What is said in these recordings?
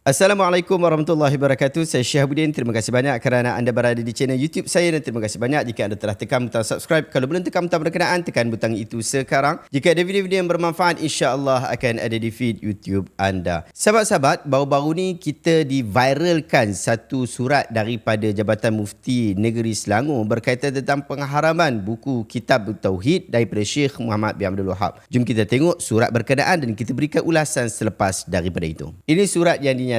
Assalamualaikum warahmatullahi wabarakatuh. Saya Syihabuddin. Terima kasih banyak kerana anda berada di channel YouTube saya dan terima kasih banyak jika anda telah tekan butang subscribe. Kalau belum tekan butang berkenaan, tekan butang itu sekarang. Jika ada video-video yang bermanfaat, insya-Allah akan ada di feed YouTube anda. Sahabat-sahabat, baru-baru ni kita diviralkan satu surat daripada Jabatan Mufti Negeri Selangor berkaitan tentang pengharaman buku Kitab Tauhid daripada Syekh Muhammad bin Abdul Wahab. Jom kita tengok surat berkenaan dan kita berikan ulasan selepas daripada itu. Ini surat yang dinyatakan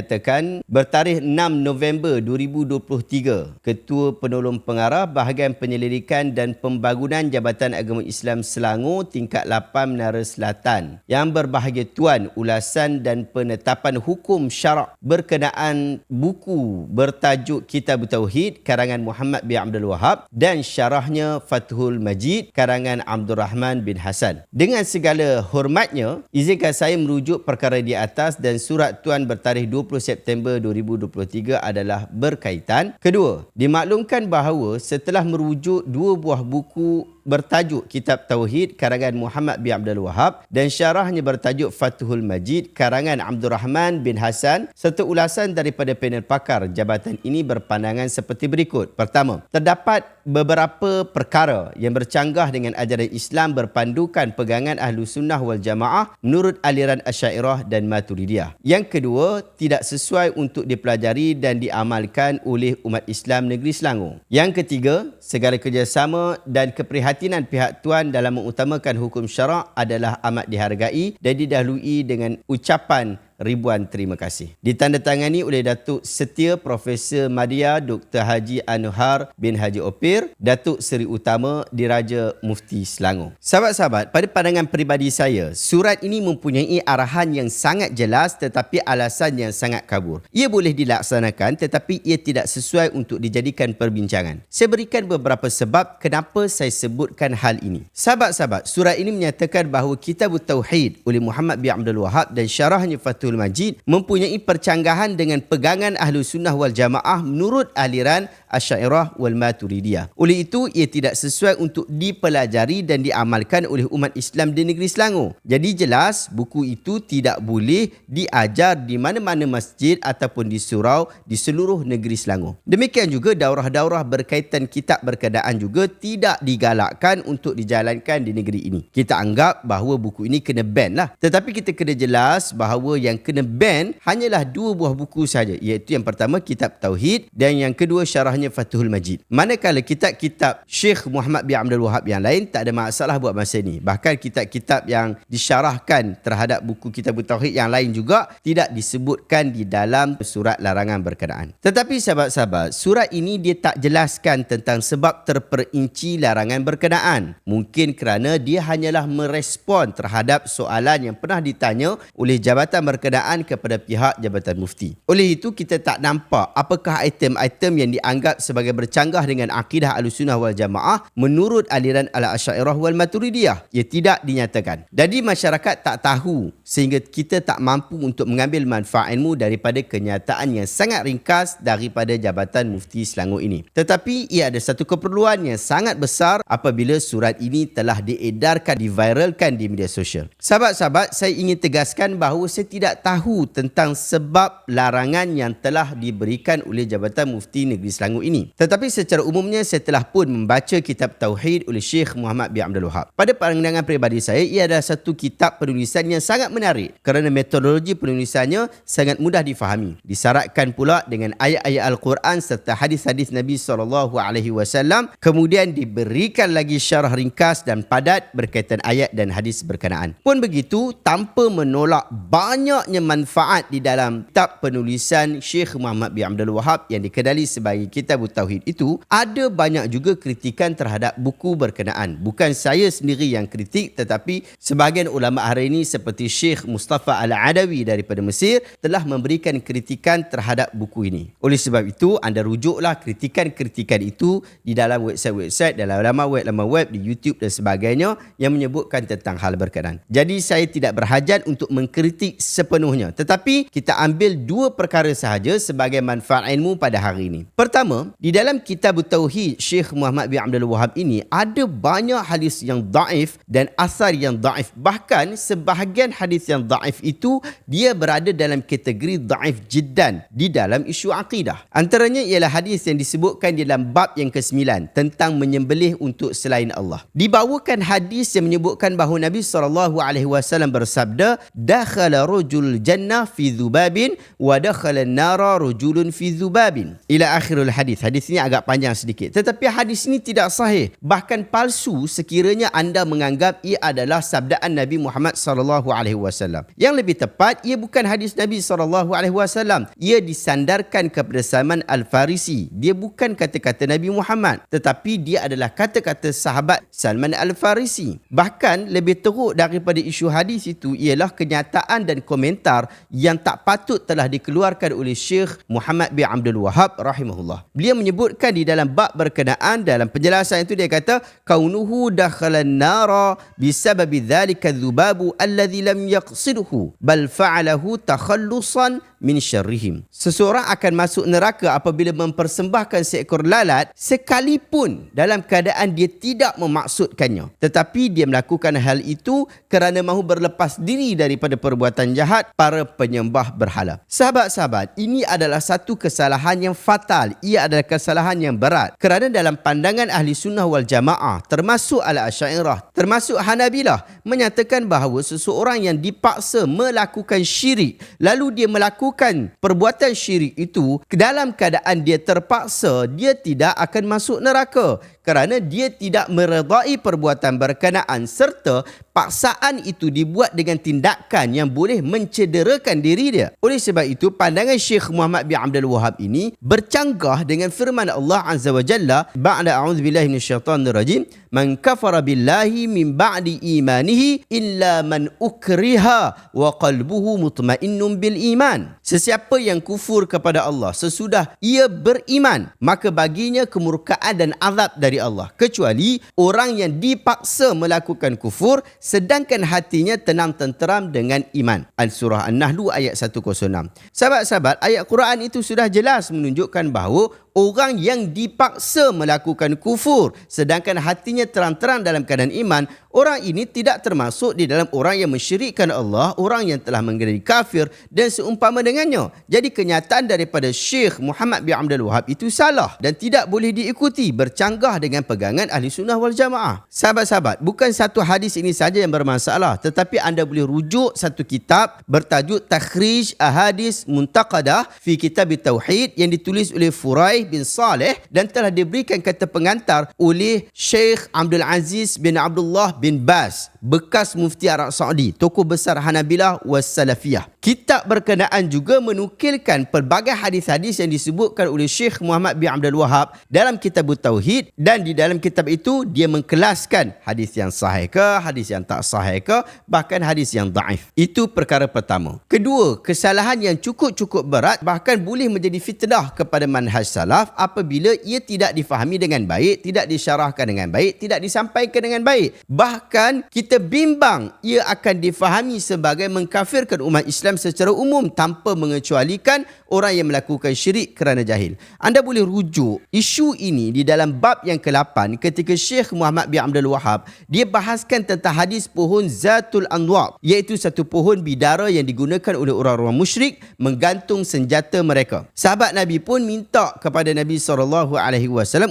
bertarikh 6 November 2023, Ketua Penolong Pengarah Bahagian Penyelidikan dan Pembangunan Jabatan Agama Islam Selangor tingkat 8 Menara Selatan. Yang berbahagia Tuan, ulasan dan penetapan hukum syarak berkenaan buku bertajuk Kitab Tauhid karangan Muhammad bin Abdul Wahab dan syarahnya Fathul Majid karangan Abdul Rahman bin Hasan. Dengan segala hormatnya, izinkan saya merujuk perkara di atas dan surat Tuan bertarikh 20 September 2023 adalah berkaitan. Kedua, dimaklumkan bahawa setelah merujuk dua buah buku bertajuk Kitab Tauhid karangan Muhammad bin Abdul Wahab dan syarahnya bertajuk Fathul Majid karangan Abdul Rahman bin Hasan, serta ulasan daripada panel pakar jabatan ini berpandangan seperti berikut. Pertama, terdapat beberapa perkara yang bercanggah dengan ajaran Islam berpandukan pegangan Ahlu Sunnah wal Jamaah menurut aliran Asy'ariyah dan Maturidiyah. Yang kedua, tidak sesuai untuk dipelajari dan diamalkan oleh umat Islam negeri Selangor. Yang ketiga, segala kerjasama dan keprihatinan pihak Tuan dalam mengutamakan hukum syarak adalah amat dihargai dan didahului dengan ucapan ribuan terima kasih. Ditandatangani oleh Datuk Setia Profesor Madya Dr. Haji Anwar bin Haji Opir, Datuk Seri Utama Diraja Mufti Selangor. Sahabat-sahabat, pada pandangan peribadi saya, surat ini mempunyai arahan yang sangat jelas tetapi alasan yang sangat kabur. Ia boleh dilaksanakan tetapi ia tidak sesuai untuk dijadikan perbincangan. Saya berikan beberapa sebab kenapa saya sebutkan hal ini. Sahabat-sahabat, surat ini menyatakan bahawa Kitab Tauhid oleh Muhammad bin Abdul Wahab dan syarahnya Fathul Majid mempunyai percanggahan dengan pegangan Ahlu Sunnah wal Jamaah menurut aliran Asy'ariyah wal Maturidiyah. Oleh itu, ia tidak sesuai untuk dipelajari dan diamalkan oleh umat Islam di negeri Selangor. Jadi jelas, buku itu tidak boleh diajar di mana-mana masjid ataupun di surau di seluruh negeri Selangor. Demikian juga daurah-daurah berkaitan kitab berkenaan juga tidak digalakkan untuk dijalankan di negeri ini. Kita anggap bahawa buku ini kena ban lah. Tetapi kita kena jelas bahawa yang kena ban hanyalah dua buah buku saja, iaitu yang pertama Kitab Tauhid dan yang kedua syarahnya Fathul Majid. Manakala kitab-kitab Syekh Muhammad bin Abdul Wahab yang lain tak ada masalah buat masa ini. Bahkan kitab-kitab yang disyarahkan terhadap buku Kitab Tauhid yang lain juga tidak disebutkan di dalam surat larangan berkenaan. Tetapi sahabat-sahabat, surat ini dia tak jelaskan tentang sebab terperinci larangan berkenaan. Mungkin kerana dia hanyalah merespon terhadap soalan yang pernah ditanya oleh jabatan berkenaan kepada pihak Jabatan Mufti. Oleh itu, kita tak nampak apakah item-item yang dianggap sebagai bercanggah dengan akidah Ahlussunnah wal Jamaah menurut aliran Al-Asy'ariyah wal Maturidiyah. Ia tidak dinyatakan. Jadi masyarakat tak tahu sehingga kita tak mampu untuk mengambil manfaat ilmu daripada kenyataan yang sangat ringkas daripada Jabatan Mufti Selangor ini. Tetapi ia ada satu keperluan yang sangat besar apabila surat ini telah diedarkan, diviralkan di media sosial. Sahabat-sahabat, saya ingin tegaskan bahawa saya tidak tahu tentang sebab larangan yang telah diberikan oleh Jabatan Mufti Negeri Selangor ini. Tetapi secara umumnya saya telah pun membaca Kitab Tauhid oleh Syekh Muhammad bin Abdul Wahab. Pada pandangan peribadi saya, ia adalah satu kitab penulisan yang sangat menarik kerana metodologi penulisannya sangat mudah difahami. Disyaratkan pula dengan ayat-ayat Al-Quran serta hadis-hadis Nabi SAW. Kemudian diberikan lagi syarah ringkas dan padat berkaitan ayat dan hadis berkenaan. Pun begitu, tanpa menolak banyaknya manfaat di dalam kitab penulisan Syekh Muhammad bin Abdul Wahab yang dikenali sebagai Kitab Tauhid itu, ada banyak juga kritikan terhadap buku berkenaan. Bukan saya sendiri yang kritik, tetapi sebahagian ulama hari ini seperti Syekh Mustafa Al-Adawi daripada Mesir telah memberikan kritikan terhadap buku ini. Oleh sebab itu, anda rujuklah kritikan-kritikan itu di dalam website-website, dalam laman web, di YouTube dan sebagainya yang menyebutkan tentang hal berkenaan. Jadi saya tidak berhajat untuk mengkritik sepenuhnya. Tetapi kita ambil dua perkara sahaja sebagai manfaat ilmu pada hari ini. Pertama, di dalam kitab Tauhid Syekh Muhammad bin Abdul Wahab ini ada banyak hadis yang daif dan asar yang daif. Bahkan sebahagian hadis yang daif itu dia berada dalam kategori daif jiddan di dalam isu akidah. Antaranya ialah hadis yang disebutkan di dalam bab yang ke-9 tentang menyembelih untuk selain Allah. Dibawakan hadis yang menyebutkan bahawa Nabi SAW bersabda, dakhala rajul jannah fi dhubabin wa dakhala an-nara rajulun fi dhubabin. Ila akhirul hadis. Hadis ini agak panjang sedikit. Tetapi hadis ini tidak sahih. Bahkan palsu sekiranya anda menganggap ia adalah sabdaan Nabi Muhammad SAW. Yang lebih tepat, ia bukan hadis Nabi SAW. Ia disandarkan kepada Salman Al-Farisi. Dia bukan kata-kata Nabi Muhammad, tetapi dia adalah kata-kata sahabat Salman Al-Farisi. Bahkan lebih teruk daripada isu hadis itu ialah kenyataan dan komentar yang tak patut telah dikeluarkan oleh Syekh Muhammad bin Abdul Wahab rahimahullah. Beliau menyebutkan di dalam bab berkenaan, dalam penjelasan itu dia kata, kaunuhu dakhalan nara bisababi dhalika dhubabu alladhi lam yaqsidhu bal fa'alahu takhallusan min syarrihim. Seseorang akan masuk neraka apabila mempersembahkan seekor lalat sekalipun dalam keadaan dia tidak memaksudkannya, tetapi dia melakukan hal itu kerana mahu berlepas diri daripada perbuatan jahat para penyembah berhala. Sahabat-sahabat, ini adalah satu kesalahan yang fatal. Ia adalah kesalahan yang berat kerana dalam pandangan ahli sunnah wal jamaah, termasuk al-Asy'ariyah, termasuk Hanabilah, menyatakan bahawa seseorang yang dipaksa melakukan syirik lalu dia melakukan perbuatan syirik itu dalam keadaan dia terpaksa, dia tidak akan masuk neraka kerana dia tidak meredai perbuatan berkenaan serta paksaan itu dibuat dengan tindakan yang boleh mencederakan diri dia. Oleh sebab itu, pandangan Syekh Muhammad bin Abdul Wahab ini bercanggah dengan firman Allah Azza wa Jalla, ba'da a'udzubillahi minasyaitanir rajim, man kafara billahi min ba'di imanihi illa man ukriha wa qalbuhu mutmainnun bil iman. Sesiapa yang kufur kepada Allah sesudah ia beriman, maka baginya kemurkaan dan azab dari Allah, kecuali orang yang dipaksa melakukan kufur sedangkan hatinya tenang tenteram dengan iman. Al-Surah An-Nahl ayat 106. Sahabat-sahabat, ayat Quran itu sudah jelas menunjukkan bahawa orang yang dipaksa melakukan kufur sedangkan hatinya terang-terang dalam keadaan iman, orang ini tidak termasuk di dalam orang yang mensyirikkan Allah, orang yang telah menjadi kafir dan seumpama dengannya. Jadi kenyataan daripada Syekh Muhammad bin Abdul Wahab itu salah dan tidak boleh diikuti, bercanggah dengan pegangan ahli sunnah wal jamaah. Sahabat-sahabat, bukan satu hadis ini saja yang bermasalah, tetapi anda boleh rujuk satu kitab bertajuk Takhrij Ahadis Muntaqadah fi Kitab Tauhid yang ditulis oleh Furai bin Saleh dan telah diberikan kata pengantar oleh Syekh Abdul Aziz bin Abdullah bin Baz, bekas mufti Arab Saudi, tokoh besar Hanabilah was Salafiyah. Kitab berkenaan juga menukilkan pelbagai hadis-hadis yang disebutkan oleh Syekh Muhammad bin Abdul Wahab dalam kitab Tauhid, dan di dalam kitab itu dia mengkelaskan hadis yang sahih ke, hadis yang tak sahih ke, bahkan hadis yang daif. Itu perkara pertama. Kedua, kesalahan yang cukup berat, bahkan boleh menjadi fitnah kepada manhaj salaf apabila ia tidak difahami dengan baik, tidak disyarahkan dengan baik, tidak disampaikan dengan baik. Bahkan kita bimbang ia akan difahami sebagai mengkafirkan umat Islam secara umum tanpa mengecualikan orang yang melakukan syirik kerana jahil. Anda boleh rujuk isu ini di dalam bab yang ke-8 ketika Syekh Muhammad bin Abdul Wahab dia bahaskan tentang hadis pohon Zatul Anwar, iaitu satu pohon bidara yang digunakan oleh orang-orang musyrik menggantung senjata mereka. Sahabat Nabi pun minta kepada Nabi SAW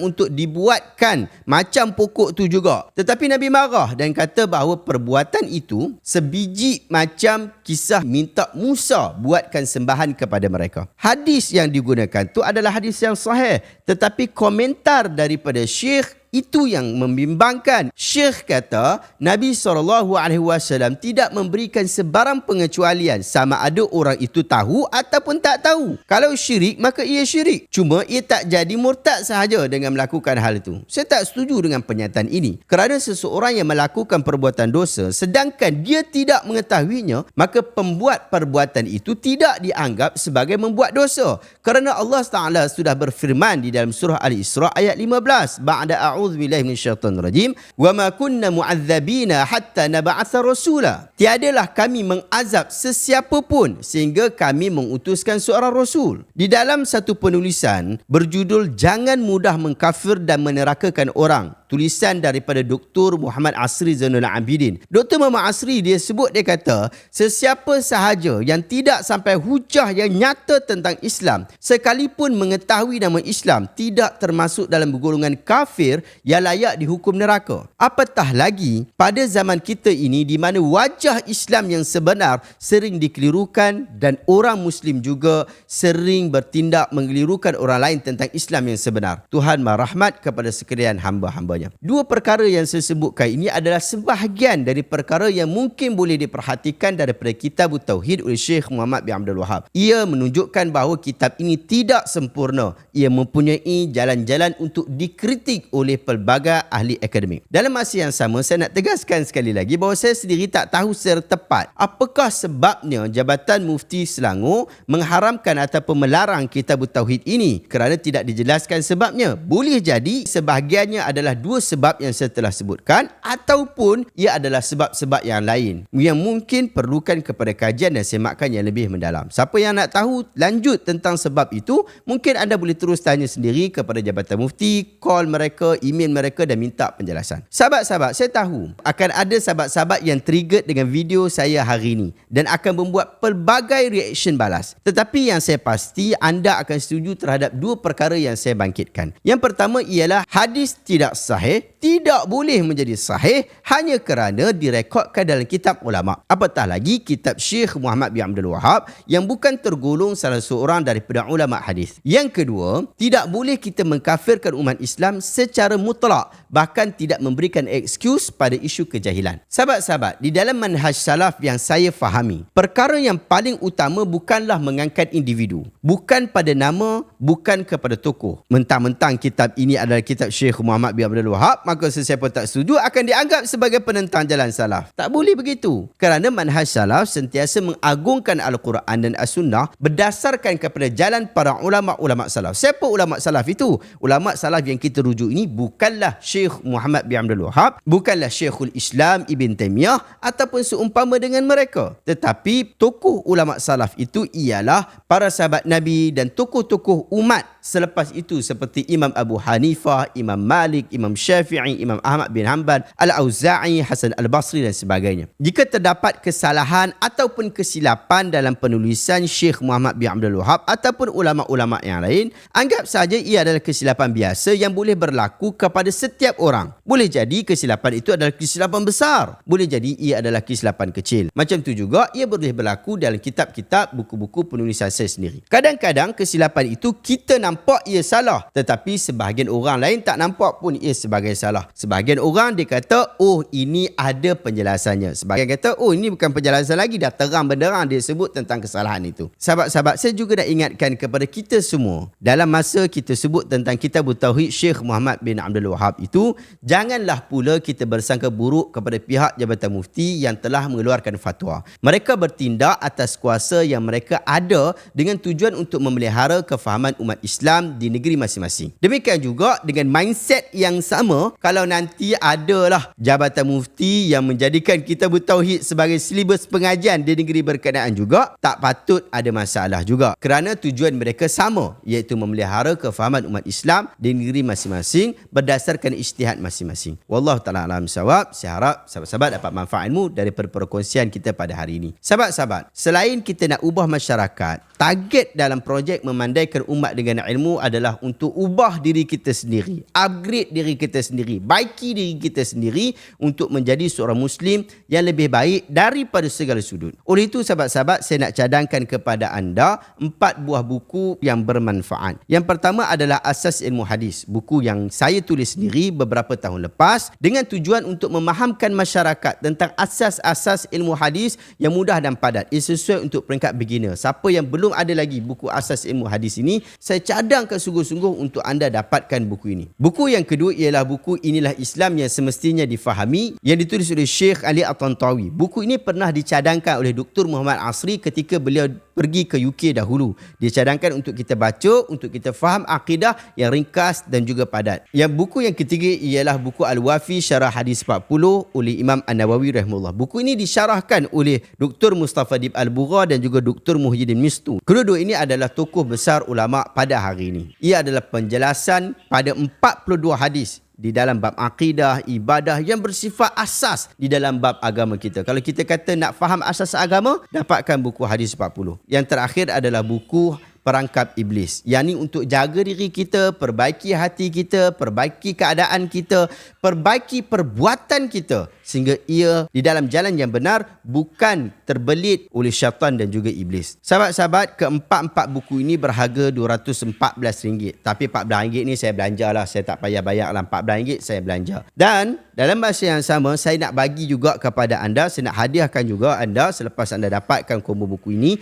untuk dibuatkan macam pokok tu juga. Tetapi Nabi marah dan kata bahawa perbuatan itu sebiji macam kisah minta Musa buatkan sembahan kepada mereka. Hadis yang digunakan tu adalah hadis yang sahih, tetapi komentar daripada Syekh itu yang membimbangkan. Syekh kata Nabi SAW tidak memberikan sebarang pengecualian sama ada orang itu tahu ataupun tak tahu. Kalau syirik maka ia syirik, cuma ia tak jadi murtad sahaja dengan melakukan hal itu. Saya tak setuju dengan pernyataan ini kerana seseorang yang melakukan perbuatan dosa sedangkan dia tidak mengetahuinya, maka pembuat perbuatan itu tidak dianggap sebagai membuat dosa kerana Allah Ta'ala sudah berfirman di dalam surah Al-Isra ayat 15, ba'da a'udzu a'udzubillahi minasyaitonir rajim, wa ma kunna mu'adzabina hatta nab'atha rasula. Tiadalah kami mengazab sesiapa pun sehingga kami mengutuskan seorang rasul. Di dalam satu penulisan berjudul Jangan Mudah Mengkafir dan Menerakakan Orang, tulisan daripada Dr. Muhammad Asri Zainul Abidin. Dr. Muhammad Asri dia sebut, dia kata, sesiapa sahaja yang tidak sampai hujah yang nyata tentang Islam, sekalipun mengetahui nama Islam, tidak termasuk dalam golongan kafir yang layak dihukum neraka. Apatah lagi pada zaman kita ini di mana wajah Islam yang sebenar sering dikelirukan dan orang Muslim juga sering bertindak mengelirukan orang lain tentang Islam yang sebenar. Tuhan merahmat kepada sekalian hamba-hambanya. Dua perkara yang saya sebutkan ini adalah sebahagian dari perkara yang mungkin boleh diperhatikan daripada kitab Tauhid oleh Syekh Muhammad bin Abdul Wahab. Ia menunjukkan bahawa kitab ini tidak sempurna. Ia mempunyai jalan-jalan untuk dikritik oleh pelbagai ahli akademik. Dalam masa yang sama, saya nak tegaskan sekali lagi bahawa saya sendiri tak tahu secara tepat apakah sebabnya Jabatan Mufti Selangor mengharamkan ataupun melarang kitab Tauhid ini, kerana tidak dijelaskan sebabnya. Boleh jadi sebahagiannya adalah dua sebab yang saya telah sebutkan, ataupun ia adalah sebab-sebab yang lain yang mungkin perlukan kepada kajian dan semakan yang lebih mendalam. Siapa yang nak tahu lanjut tentang sebab itu, mungkin anda boleh terus tanya sendiri kepada Jabatan Mufti, call mereka, email mereka dan minta penjelasan. Sahabat-sahabat, saya tahu akan ada sahabat-sahabat yang triggered dengan video saya hari ini dan akan membuat pelbagai reaction balas. Tetapi yang saya pasti anda akan setuju terhadap dua perkara yang saya bangkitkan. Yang pertama ialah hadis tidak sahih tidak boleh menjadi sahih hanya kerana direkodkan dalam kitab ulama. Apatah lagi kitab Syekh Muhammad bin Abdul Wahab yang bukan tergolong salah seorang daripada ulama hadis. Yang kedua, tidak boleh kita mengkafirkan umat Islam secara mutlak, bahkan tidak memberikan excuse pada isu kejahilan. Sahabat-sahabat, di dalam manhaj salaf yang saya fahami, perkara yang paling utama bukanlah mengangkat individu, bukan pada nama, bukan kepada tokoh. Mentang-mentang kitab ini adalah kitab Syekh Muhammad bin Abdul Wahab, maka sesiapa tak setuju akan dianggap sebagai penentang jalan salaf. Tak boleh begitu. Kerana manhaj salaf sentiasa mengagungkan Al-Quran dan As-Sunnah berdasarkan kepada jalan para ulama-ulama salaf. Siapa ulama salaf itu? Ulama salaf yang kita rujuk ini bukanlah Syekh Muhammad bin Abdul Wahab, bukanlah Syekhul Islam Ibn Taymiyah ataupun seumpama dengan mereka. Tetapi tokoh ulama salaf itu ialah para sahabat Nabi dan tokoh-tokoh umat selepas itu seperti Imam Abu Hanifah, Imam Malik, Imam Syafi'i, Imam Ahmad bin Hanbal, Al-Auza'i, Hasan Al-Basri dan sebagainya. Jika terdapat kesalahan ataupun kesilapan dalam penulisan Syekh Muhammad bin Abdul Wahab ataupun ulama-ulama yang lain, anggap saja ia adalah kesilapan biasa yang boleh berlaku kepada setiap orang. Boleh jadi kesilapan itu adalah kesilapan besar, boleh jadi ia adalah kesilapan kecil. Macam tu juga ia boleh berlaku dalam kitab-kitab, buku-buku penulisan saya sendiri. Kadang-kadang kesilapan itu kita nampak ia salah, tetapi sebahagian orang lain tak nampak pun ia sebagai salah. Sebahagian orang dia kata, oh ini ada penjelasannya. Sebahagian kata, oh ini bukan penjelasan lagi, dah terang benderang dia sebut tentang kesalahan itu. Sahabat-sahabat, saya juga nak ingatkan kepada kita semua, dalam masa kita sebut tentang kitab Tauhid Syekh Muhammad bin Abdul Wahab itu, janganlah pula kita bersangka buruk kepada pihak Jabatan Mufti yang telah mengeluarkan fatwa. Mereka bertindak atas kuasa yang mereka ada dengan tujuan untuk memelihara kefahaman umat Islam di negeri masing-masing. Demikian juga dengan mindset yang sama, kalau nanti adalah Jabatan Mufti yang menjadikan kitab Tauhid sebagai silibus pengajian di negeri berkenaan juga, tak patut ada masalah juga. Kerana tujuan mereka sama, iaitu memelihara kefahaman umat Islam di negeri masing-masing berdasarkan ijtihad masing-masing. Wallahu ta'ala alam sawab. Saya harap sahabat-sahabat dapat manfaat ilmu daripada perkongsian kita pada hari ini. Sahabat-sahabat, selain kita nak ubah masyarakat, target dalam projek memandaikan umat dengan ilmu adalah untuk ubah diri kita sendiri, upgrade diri kita sendiri, baiki diri kita sendiri untuk menjadi seorang Muslim yang lebih baik daripada segala sudut. Oleh itu sahabat-sahabat, saya nak cadangkan kepada anda 4 buah buku yang bermanfaat. Yang pertama adalah Asas Ilmu Hadis, buku yang saya tulis sendiri beberapa tahun lepas dengan tujuan untuk memahamkan masyarakat tentang asas-asas ilmu hadis yang mudah dan padat. Ia sesuai untuk peringkat beginner. Siapa yang belum ada lagi buku Asas Ilmu Hadis ini, saya cadangkan sungguh-sungguh untuk anda dapatkan buku ini. Buku yang kedua ialah buku buku Inilah Islam yang semestinya difahami yang ditulis oleh Syekh Ali At-Tantawi. Buku ini pernah dicadangkan oleh Dr. Muhammad Asri ketika beliau pergi ke UK dahulu. Dia cadangkan untuk kita baca, untuk kita faham akidah yang ringkas dan juga padat. Yang buku yang ketiga ialah buku Al-Wafi Syarah Hadis 40 oleh Imam An-Nawawi rahimahullah. Buku ini disyarahkan oleh Dr. Mustafa Dib Al-Bugha dan juga Dr. Muhyiddin Mistu. Kedua-dua ini adalah tokoh besar ulama pada hari ini. Ia adalah penjelasan pada 42 hadis di dalam bab akidah, ibadah yang bersifat asas di dalam bab agama kita. Kalau kita kata nak faham asas agama, dapatkan buku Hadis 40. Yang terakhir adalah buku Perangkap Iblis. Yang ni untuk jaga diri kita, perbaiki hati kita, perbaiki keadaan kita, perbaiki perbuatan kita sehingga ia di dalam jalan yang benar, bukan terbelit oleh syaitan dan juga iblis. Sahabat-sahabat, keempat-empat buku ini berharga RM214. Tapi RM14 ni saya belanjalah, saya tak payah bayar lah. RM14 saya belanja. Dan dalam masa yang sama, saya nak bagi juga kepada anda, saya nak hadiahkan juga anda selepas anda dapatkan combo buku ini.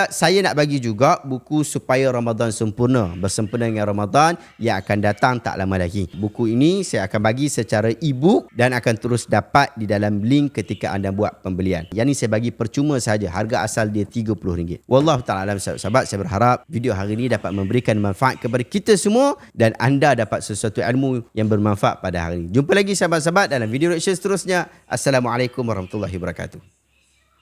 Saya nak bagi juga buku Supaya Ramadan Sempurna, bersempena dengan Ramadan yang akan datang tak lama lagi. Buku ini saya akan bagi secara e-book dan akan terus dapat di dalam link ketika anda buat pembelian. Yang ni saya bagi percuma saja. Harga asal dia RM30. Wallahu ta'ala alam. Sahabat, saya berharap video hari ini dapat memberikan manfaat kepada kita semua dan anda dapat sesuatu ilmu yang bermanfaat pada hari ini. Jumpa lagi sahabat-sahabat dalam video reaction seterusnya. Assalamualaikum warahmatullahi wabarakatuh.